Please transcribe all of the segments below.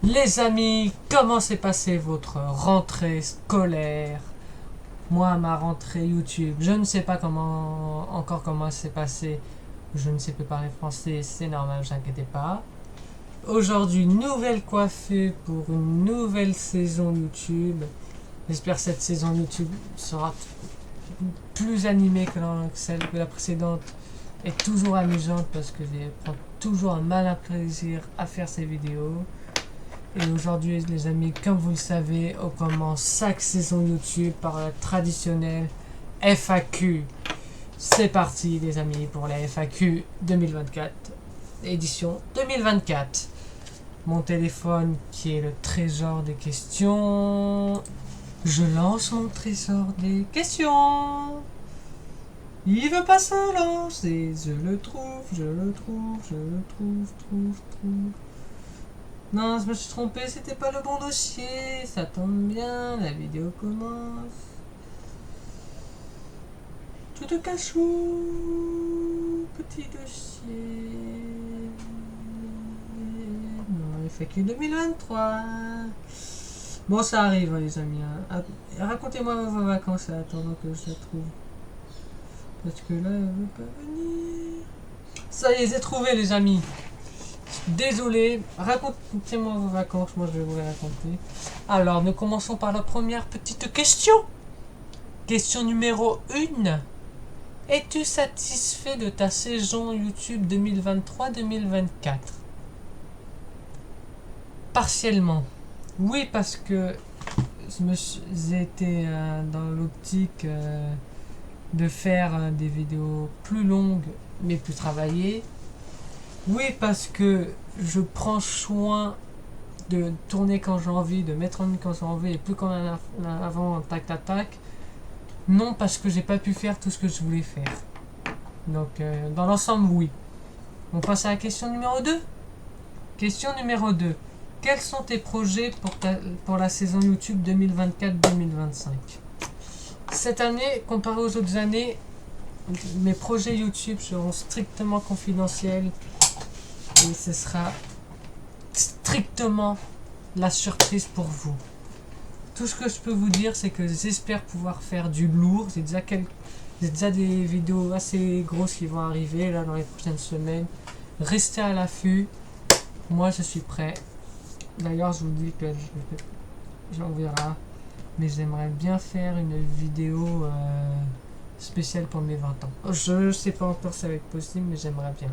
Les amis, comment s'est passée votre rentrée scolaire? Moi, ma rentrée YouTube, je ne sais pas comment s'est passé. Je ne sais plus parler français, c'est normal, ne vous inquiétez pas. Aujourd'hui, nouvelle coiffure pour une nouvelle saison YouTube. J'espère que cette saison YouTube sera plus animée que celle que la précédente et toujours amusante parce que je prends toujours un malin plaisir à faire ces vidéos. Et aujourd'hui, les amis, comme vous le savez, on commence chaque saison YouTube par la traditionnelle FAQ. C'est parti, les amis, pour la FAQ 2024, édition 2024. Mon téléphone qui est le trésor des questions. Je lance mon trésor des questions. Il veut pas se lancer. Je le trouve. Non, je me suis trompé, c'était pas le bon dossier. Ça tombe bien, la vidéo commence. Tout de cachou. Petit dossier. Non, FAQ 2023. Bon, ça arrive, hein, les amis. Hein. Racontez-moi vos vacances en attendant que je la trouve. Parce que là, elle veut pas venir. Ça y est, j'ai trouvé, les amis. Désolé, racontez-moi vos vacances, moi je vais vous les raconter. Alors, nous commençons par la première petite question. Question numéro 1. Es-tu satisfait de ta saison YouTube 2023-2024? Partiellement. Oui, parce que j'ai été dans l'optique de faire des vidéos plus longues mais plus travaillées. Oui, parce que je prends soin de tourner quand j'ai envie, de mettre en ligne quand j'ai envie et plus comme avant, tac tac tac. Non, parce que j'ai pas pu faire tout ce que je voulais faire. Donc, dans l'ensemble, oui. On passe à la question numéro 2. Question numéro 2. Quels sont tes projets pour la saison YouTube 2024-2025? Cette année, comparé aux autres années, mes projets YouTube seront strictement confidentiels. Et ce sera strictement la surprise pour vous. Tout ce que je peux vous dire, c'est que j'espère pouvoir faire du lourd. J'ai déjà des vidéos assez grosses qui vont arriver là dans les prochaines semaines. Restez à l'affût. Moi, je suis prêt. D'ailleurs, je vous dis que j'en verrai. Mais j'aimerais bien faire une vidéo spéciale pour mes 20 ans. Je sais pas encore si ça va être possible, mais j'aimerais bien.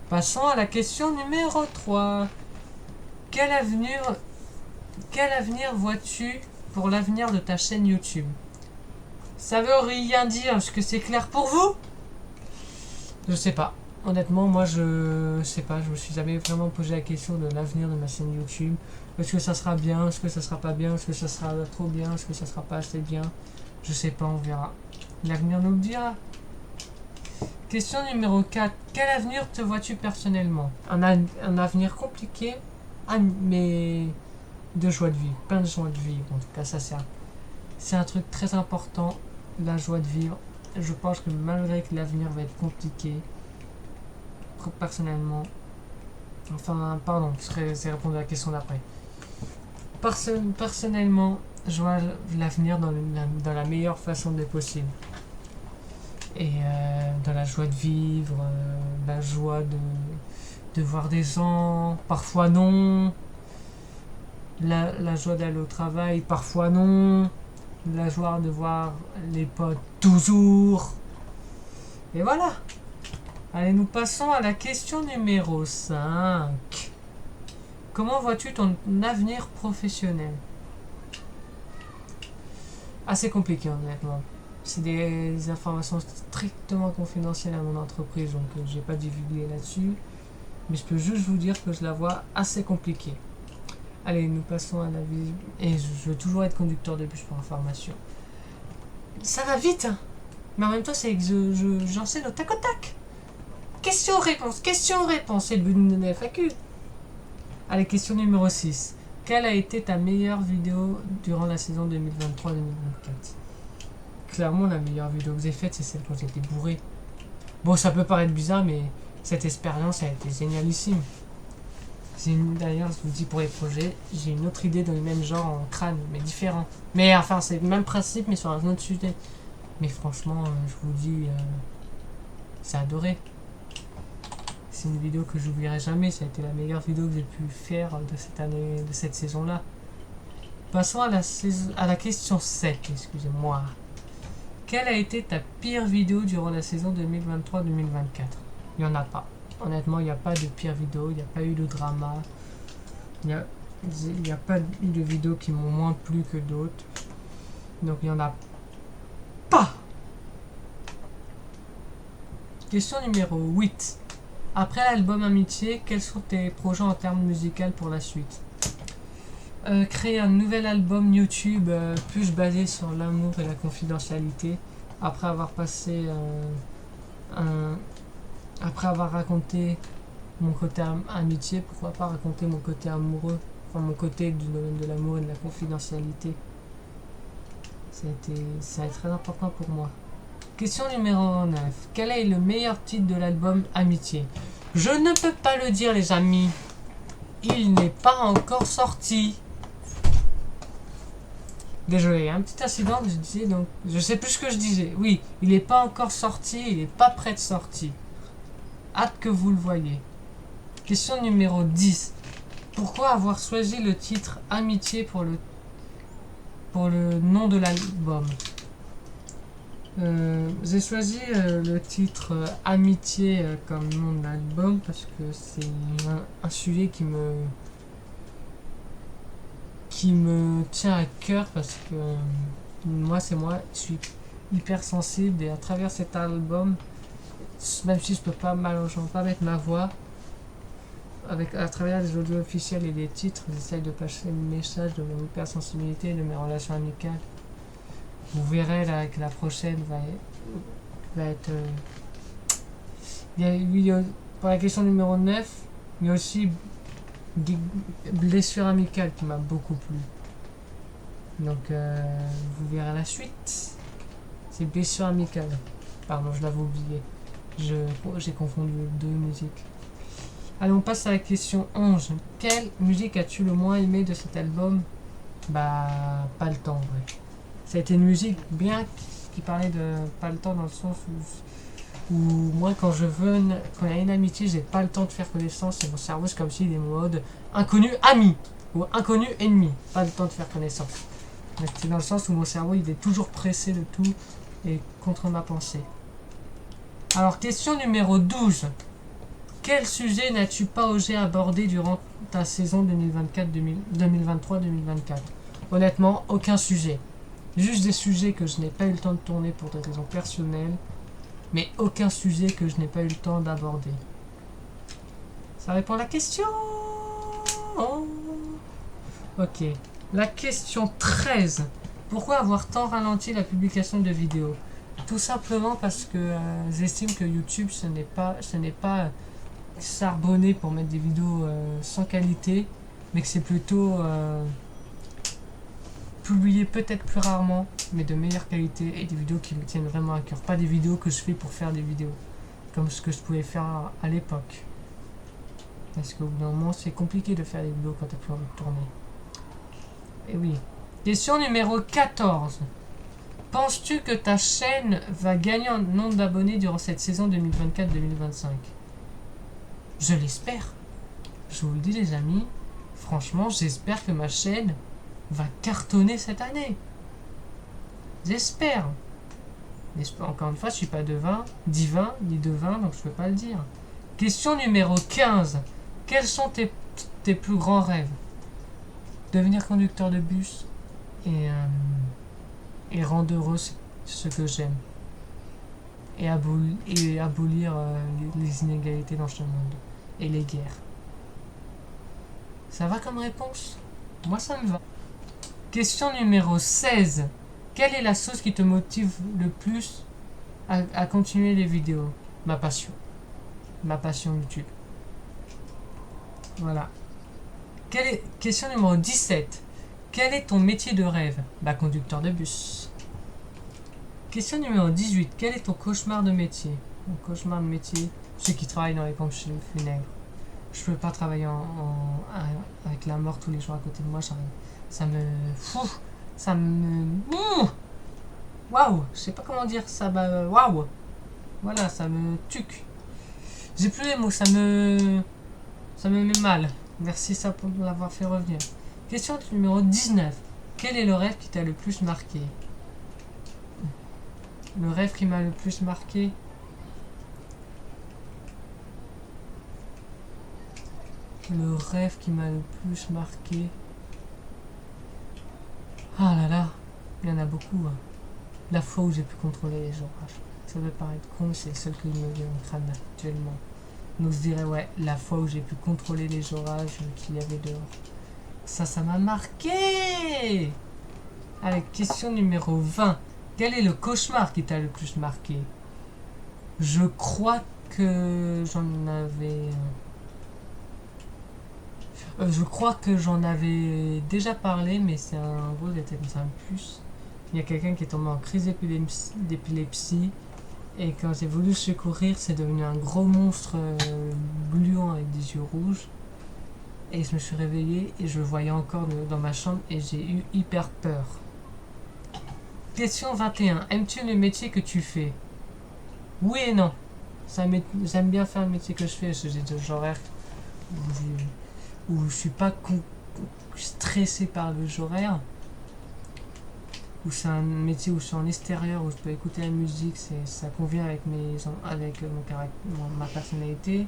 Passons à la question numéro 3. Quel avenir vois-tu pour l'avenir de ta chaîne YouTube? Ça veut rien dire, est-ce que c'est clair pour vous? Je sais pas. Honnêtement, moi je sais pas, je me suis jamais vraiment posé la question de l'avenir de ma chaîne YouTube. Est-ce que ça sera bien? Est-ce que ça sera pas bien? Est-ce que ça sera trop bien? Est-ce que ça sera pas assez bien? Je sais pas, on verra. L'avenir nous le dira. Question numéro 4. Quel avenir te vois-tu personnellement? Un avenir compliqué, mais de joie de vivre. Plein de joie de vivre, en tout cas, ça c'est un truc très important, la joie de vivre. Je pense que malgré que l'avenir va être compliqué, personnellement... Enfin, pardon, c'est répondre à la question d'après. Personnellement, je vois l'avenir dans la meilleure façon des possibles. Et dans la joie de vivre, la joie de voir des gens, parfois non. La joie d'aller au travail, parfois non. La joie de voir les potes, toujours. Et voilà. Allez, nous passons à la question numéro 5. Comment vois-tu ton avenir professionnel? Assez compliqué, honnêtement. C'est des informations strictement confidentielles à mon entreprise, donc je n'ai pas divulgué là-dessus. Mais je peux juste vous dire que je la vois assez compliquée. Allez, nous passons à la vie. Et je veux toujours être conducteur de bus pour information. Ça va vite, hein. Mais en même temps, c'est que j'enseigne au tac au tac. Question-réponse, c'est le but d'une FAQ. Allez, question numéro 6. Quelle a été ta meilleure vidéo durant la saison 2023-2024? Clairement, la meilleure vidéo que j'ai faite, c'est celle quand j'étais bourré. Bon, ça peut paraître bizarre, mais cette expérience a été génialissime. D'ailleurs, je vous dis pour les projets, j'ai une autre idée dans le même genre en crâne, mais différent. Mais enfin, c'est le même principe, mais sur un autre sujet. Mais franchement, je vous dis, c'est adoré. C'est une vidéo que j'oublierai jamais. Ça a été la meilleure vidéo que j'ai pu faire de cette année, de cette saison-là. Passons à la question 7, excusez-moi. Quelle a été ta pire vidéo durant la saison 2023-2024? Il n'y en a pas. Honnêtement, il n'y a pas de pire vidéo, il n'y a pas eu de drama. Il n'y a pas eu de vidéos qui m'ont moins plu que d'autres. Donc il n'y en a pas. Question numéro 8. Après l'album Amitié, quels sont tes projets en termes musicaux pour la suite? Créer un nouvel album YouTube plus basé sur l'amour et la confidentialité. Après avoir passé après avoir raconté mon côté amitié, pourquoi pas raconter mon côté amoureux, enfin mon côté du domaine de l'amour et de la confidentialité. Ça a été très important pour moi. Question numéro 9. Quel est le meilleur titre de l'album Amitié? Je ne peux pas le dire, les amis. Il n'est pas encore sorti. Désolé, un petit incident, je disais donc. Je sais plus ce que je disais. Oui, il n'est pas encore sorti, il n'est pas prêt de sortir. Hâte que vous le voyez. Question numéro 10. Pourquoi avoir choisi le titre Amitié pour le nom de l'album? J'ai choisi le titre Amitié comme nom de l'album parce que c'est un sujet qui me tient à cœur parce que moi, je suis hyper sensible et à travers cet album, même si je peux pas malheureusement pas mettre ma voix, à travers les audios officiels et les titres, j'essaye de passer le message de mon hypersensibilité et de mes relations amicales. Vous verrez là que la prochaine va être... pour la question numéro 9, mais aussi blessure amicale qui m'a beaucoup plu. Donc vous verrez la suite. C'est blessure amicale. Pardon, je l'avais oublié. J'ai confondu deux musiques. Allez, on passe à la question 11. Quelle musique as-tu le moins aimé de cet album? Bah, pas le temps, ouais. Ça a été une musique bien qui parlait de pas le temps dans le sens où moi quand il y a une amitié, j'ai pas le temps de faire connaissance et mon cerveau c'est comme s'il est en mode inconnu ami ou inconnu ennemi, pas le temps de faire connaissance. Mais c'est dans le sens où mon cerveau il est toujours pressé de tout et contre ma pensée. Alors question numéro 12. Quel sujet n'as-tu pas osé aborder durant ta saison 2023-2024? Honnêtement, aucun sujet. Juste des sujets que je n'ai pas eu le temps de tourner pour des raisons personnelles, mais aucun sujet que je n'ai pas eu le temps d'aborder. Ça répond à la question. Ok. La question 13. Pourquoi avoir tant ralenti la publication de vidéos? Tout simplement parce que j'estime que YouTube, ce n'est pas charbonné pour mettre des vidéos sans qualité, mais que c'est plutôt publier peut-être plus rarement, mais de meilleure qualité et des vidéos qui me tiennent vraiment à cœur. Pas des vidéos que je fais pour faire des vidéos, comme ce que je pouvais faire à l'époque. Parce qu'au bout d'un moment, c'est compliqué de faire des vidéos quand t'as plus envie de tourner. Et oui. Question numéro 14. Penses-tu que ta chaîne va gagner en nombre d'abonnés durant cette saison 2024-2025? Je l'espère. Je vous le dis les amis, franchement j'espère que ma chaîne va cartonner cette année. J'espère. Encore une fois, je suis pas divin, ni devin, donc je peux pas le dire. Question numéro 15. Quels sont tes plus grands rêves? Devenir conducteur de bus et rendre heureux ce que j'aime. Et abolir les inégalités dans ce monde. Et les guerres. Ça va comme réponse? Moi ça me va. Question numéro 16. Quelle est la chose qui te motive le plus à continuer les vidéos? Ma passion. Ma passion YouTube. Voilà. Question numéro 17. Quel est ton métier de rêve? Bah, conducteur de bus. Question numéro 18. Quel est ton cauchemar de métier? Mon cauchemar de métier, ceux qui travaillent dans les pompes funèbres. Je peux pas travailler avec la mort tous les jours à côté de moi. Ça me... Fou, ça me... Waouh, je sais pas comment dire ça. Waouh. Voilà, ça me tuque. J'ai plus les mots, ça me met mal. Merci ça pour l'avoir fait revenir. Question numéro 19. Quel est le rêve qui t'a le plus marqué? Le rêve qui m'a le plus marqué. Le rêve qui m'a le plus marqué. Ah là là, il y en a beaucoup. Hein. La fois où j'ai pu contrôler les orages. Ça peut paraître con, mais c'est le seul qui me vient au crâne actuellement. Donc je dirais ouais, la fois où j'ai pu contrôler les orages qu'il y avait dehors. Ça m'a marqué. Allez, question numéro 20. Quel est le cauchemar qui t'a le plus marqué? Je crois que j'en avais... je crois que j'en avais déjà parlé, mais c'est un gros détail, c'est un plus. Il y a quelqu'un qui est tombé en crise d'épilepsie. Et quand j'ai voulu secourir, c'est devenu un gros monstre gluant avec des yeux rouges. Et je me suis réveillé et je le voyais encore dans ma chambre et j'ai eu hyper peur. Question 21. Aimes-tu le métier que tu fais? Oui et non. J'aime bien faire le métier que je fais. J'ai des horaires où je suis pas stressé par les horaires. Où c'est un métier où je suis en extérieur, où je peux écouter la musique, ça convient avec ma personnalité.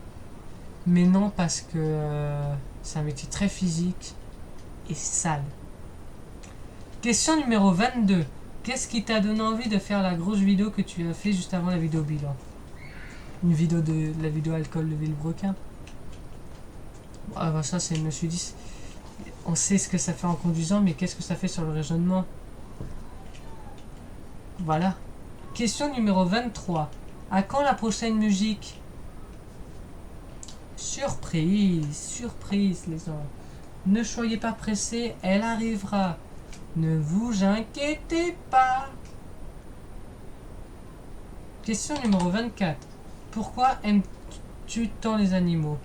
Mais non, parce que c'est un métier très physique et sale. Question numéro 22. Qu'est-ce qui t'a donné envie de faire la grosse vidéo que tu as fait juste avant la vidéo bilan? Une vidéo de la vidéo alcool de Villebrequin. Ça, je me suis dit, on sait ce que ça fait en conduisant, mais qu'est-ce que ça fait sur le raisonnement? Voilà. Question numéro 23. À quand la prochaine musique? Surprise les gens. Ne soyez pas pressés, elle arrivera. Ne vous inquiétez pas. Question numéro 24. Pourquoi aimes-tu tant les animaux?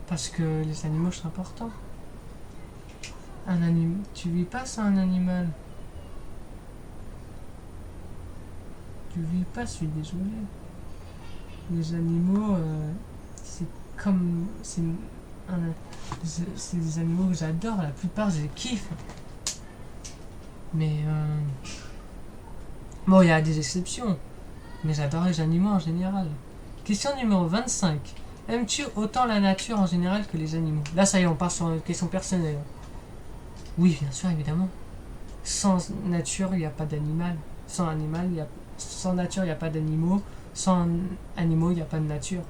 Parce que les animaux sont importants. Tu vis pas sans un animal. Tu vis pas, je suis désolé. Les animaux, c'est comme... C'est des animaux que j'adore, la plupart je les kiffe. Mais... Bon, il y a des exceptions. Mais j'adore les animaux en général. Question numéro 25. Aimes-tu autant la nature en général que les animaux? Là, ça y est, on part sur une question personnelle. Oui, bien sûr, évidemment. Sans nature, il n'y a pas d'animal. Sans nature, il n'y a pas d'animaux. Sans animaux, il n'y a pas de nature.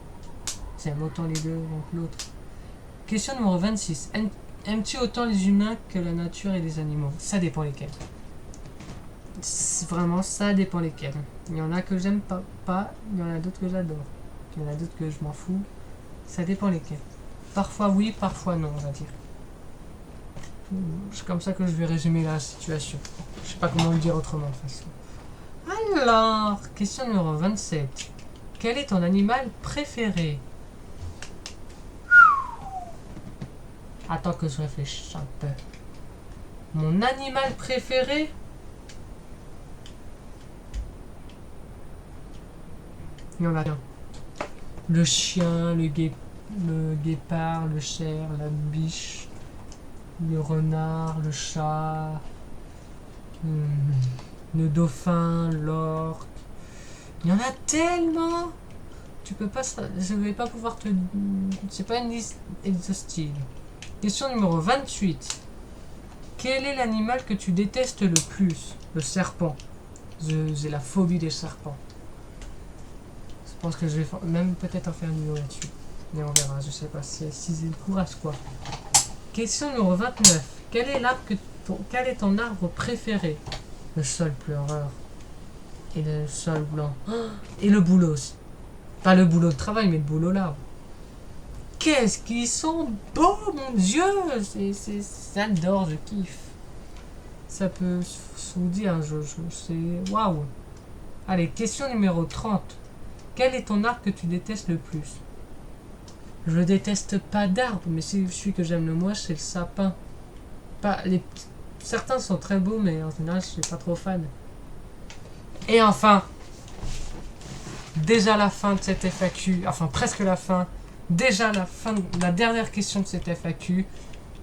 C'est autant les deux donc l'autre. Question numéro 26. Aimes-tu autant les humains que la nature et les animaux? Ça dépend lesquels. Vraiment, ça dépend lesquels. Il y en a que j'aime pas, il y en a d'autres que j'adore. Il y en a d'autres que je m'en fous. Ça dépend lesquels. Parfois oui, parfois non, on va dire. C'est comme ça que je vais résumer la situation. Je sais pas comment le dire autrement de toute façon. Alors, question numéro 27. Quel est ton animal préféré? Attends que je réfléchisse un peu. Mon animal préféré? Il y en a bien. Le chien, le guépard, le cerf, la biche, le renard, le chat, le dauphin, l'orque. Il y en a tellement. Tu peux pas. Je vais pas pouvoir te. C'est pas une liste exhaustive. Question numéro 28. Quel est l'animal que tu détestes le plus? Le serpent. J'ai la phobie des serpents. Je pense que je vais même peut-être en faire une vidéo là-dessus. Mais on verra, je sais pas si j'ai le courage quoi. Question numéro 29. Quel est ton arbre préféré? Le sol pleureur. Et le sol blanc. Et le bouleau aussi. Pas le boulot de travail, mais le boulot l'arbre. Qu'est-ce qu'ils sont beaux, mon Dieu! J'adore, je kiffe. Ça peut se vous dire, c'est waouh. Allez, question numéro 30. Quel est ton arbre que tu détestes le plus? Je déteste pas d'arbre, mais celui que j'aime le moins, c'est le sapin. Pas les Certains sont très beaux, mais en général, je suis pas trop fan. Et enfin, déjà la fin de cette FAQ, enfin presque la fin, déjà la fin, la dernière question de cette FAQ.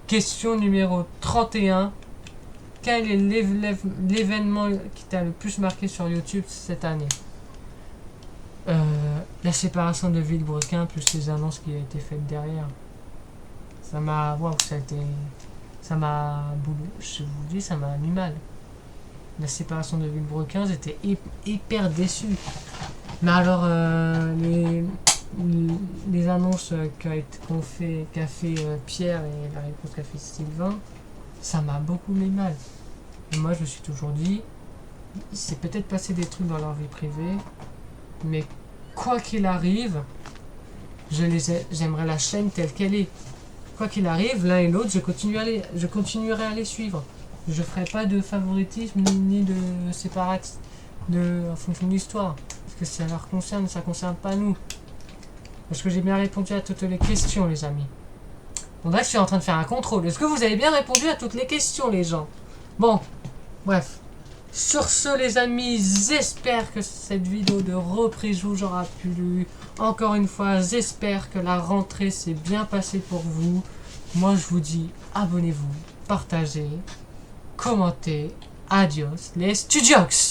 Question numéro 31. Quel est l'événement qui t'a le plus marqué sur YouTube cette année? La séparation de Villebrequin plus les annonces qui ont été faites derrière. Ça m'a... Waouh, ça m'a... Je vous dis, ça m'a mis mal. La séparation de Villebrequin, j'étais hyper déçu. Mais alors, les annonces qu'a fait Pierre et la réponse qu'a fait Sylvain, ça m'a beaucoup mis mal. Et moi, je me suis toujours dit, il s'est peut-être passé des trucs dans leur vie privée, mais quoi qu'il arrive, j'aimerais la chaîne telle qu'elle est. Quoi qu'il arrive, l'un et l'autre, je continuerai à les suivre. Je ferai pas de favoritisme ni de séparation en fonction de l'histoire. Parce que ça leur concerne, ça concerne pas nous. Parce que j'ai bien répondu à toutes les questions, les amis. Bon, bref, je suis en train de faire un contrôle. Est-ce que vous avez bien répondu à toutes les questions, les gens? Bon, bref. Sur ce, les amis, j'espère que cette vidéo de reprise vous aura plu. Encore une fois, j'espère que la rentrée s'est bien passée pour vous. Moi, je vous dis, abonnez-vous, partagez, commentez. Adios, les studios!